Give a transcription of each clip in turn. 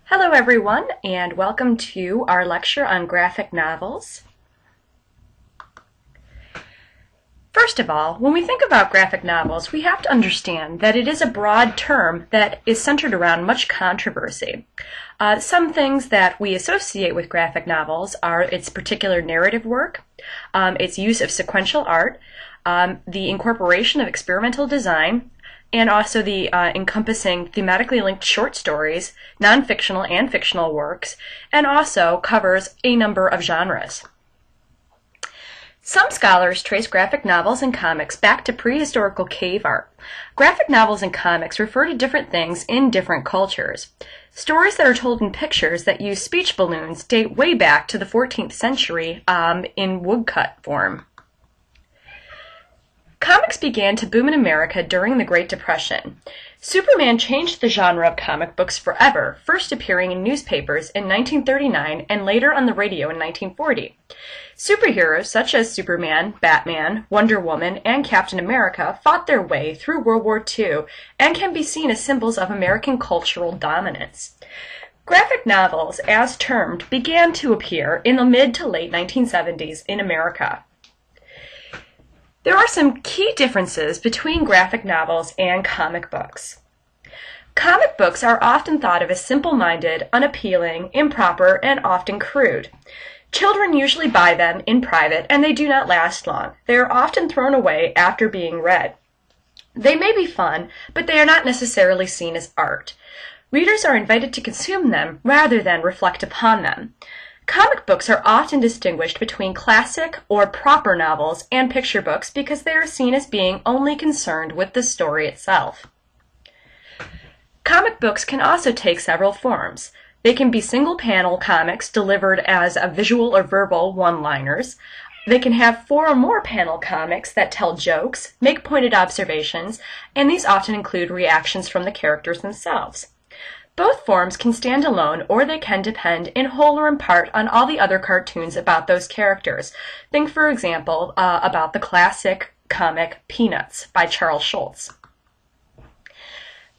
Hello everyone, and welcome to our lecture on graphic novels. First of all, when we think about graphic novels, we have to understand that it is a broad term that is centered around much controversy. Some things that we associate with graphic novels are its particular narrative work, its use of sequential art, the incorporation of experimental design, and also the encompassing thematically linked short stories, non-fictional and fictional works, and also covers a number of genres. Some scholars trace graphic novels and comics back to prehistorical cave art. Graphic novels and comics refer to different things in different cultures. Stories that are told in pictures that use speech balloons date way back to the 14th century in woodcut form. Comics began to boom in America during the Great Depression. Superman changed the genre of comic books forever, first appearing in newspapers in 1939 and later on the radio in 1940. Superheroes such as Superman, Batman, Wonder Woman, and Captain America fought their way through World War II and can be seen as symbols of American cultural dominance. Graphic novels, as termed, began to appear in the mid to late 1970s in America. There are some key differences between graphic novels and comic books. Comic books are often thought of as simple-minded, unappealing, improper, and often crude. Children usually buy them in private, and they do not last long. They are often thrown away after being read. They may be fun, but they are not necessarily seen as art. Readers are invited to consume them rather than reflect upon them. Comic books are often distinguished between classic or proper novels and picture books because they are seen as being only concerned with the story itself. Comic books can also take several forms. They can be single-panel comics delivered as a visual or verbal one-liners. They can have 4 or more panel comics that tell jokes, make pointed observations, and these often include reactions from the characters themselves. Both forms can stand alone, or they can depend in whole or in part on all the other cartoons about those characters. Think, for example, about the classic comic Peanuts by Charles Schulz.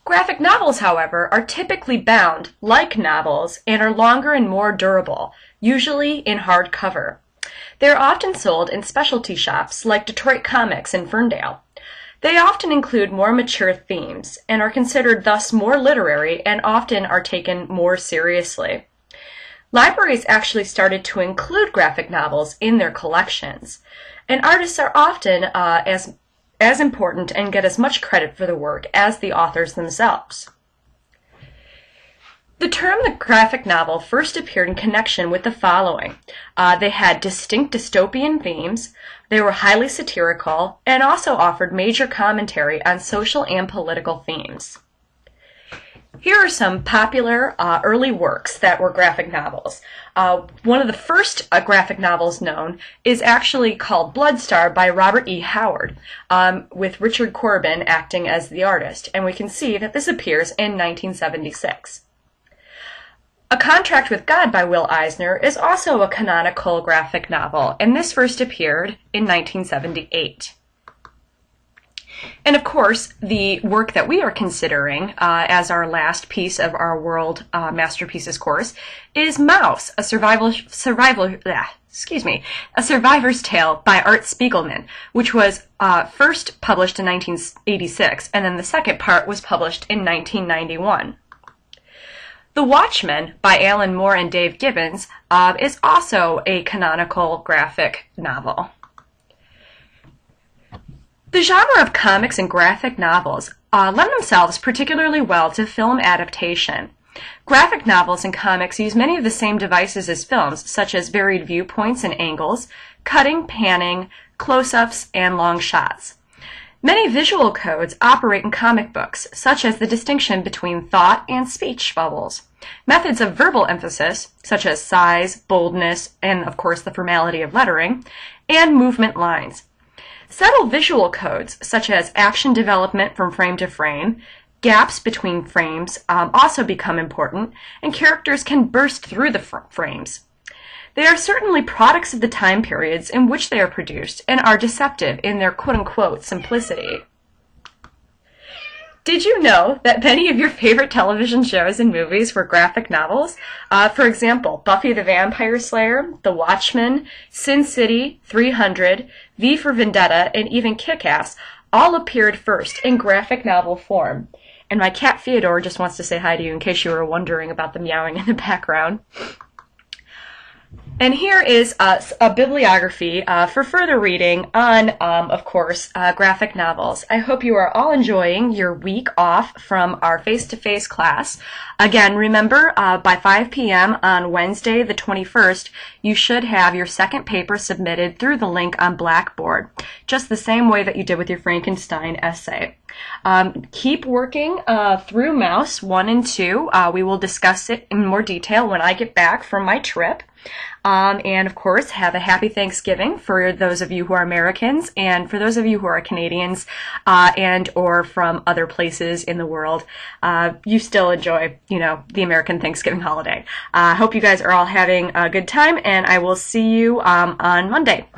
Graphic novels, however, are typically bound, like novels, and are longer and more durable, usually in hardcover. They are often sold in specialty shops like Detroit Comics in Ferndale. They often include more mature themes and are considered thus more literary and often are taken more seriously. Libraries actually started to include graphic novels in their collections, and artists are often as important and get as much credit for the work as the authors themselves. The term the graphic novel first appeared in connection with the following. They had distinct dystopian themes, they were highly satirical, and also offered major commentary on social and political themes. Here are some popular early works that were graphic novels. One of the first graphic novels known is actually called Bloodstar by Robert E. Howard, with Richard Corbin acting as the artist, and we can see that this appears in 1976. A Contract with God by Will Eisner is also a canonical graphic novel, and this first appeared in 1978. And of course, the work that we are considering as our last piece of our World Masterpieces course is Mouse, a Survivor's Tale by Art Spiegelman, which was first published in 1986, and then the second part was published in 1991. The Watchmen by Alan Moore and Dave Gibbons is also a canonical graphic novel. The genre of comics and graphic novels lend themselves particularly well to film adaptation. Graphic novels and comics use many of the same devices as films, such as varied viewpoints and angles, cutting, panning, close-ups, and long shots. Many visual codes operate in comic books, such as the distinction between thought and speech bubbles. Methods of verbal emphasis, such as size, boldness, and of course the formality of lettering, and movement lines. Subtle visual codes, such as action development from frame to frame, gaps between frames also become important, and characters can burst through the frames. They are certainly products of the time periods in which they are produced and are deceptive in their quote-unquote simplicity. Did you know that many of your favorite television shows and movies were graphic novels? For example, Buffy the Vampire Slayer, The Watchmen, Sin City, 300, V for Vendetta, and even Kick-Ass all appeared first in graphic novel form. And my cat Theodore just wants to say hi to you in case you were wondering about the meowing in the background. And here is a bibliography for further reading on, of course, graphic novels. I hope you are all enjoying your week off from our face-to-face class. Again, remember, by 5 p.m. on Wednesday, the 21st, you should have your second paper submitted through the link on Blackboard, just the same way that you did with your Frankenstein essay. Keep working through Mouse 1 and 2. We will discuss it in more detail when I get back from my trip. And of course, have a happy Thanksgiving for those of you who are Americans, and for those of you who are Canadians and or from other places in the world. You still enjoy, the American Thanksgiving holiday. I hope you guys are all having a good time, and I will see you on Monday.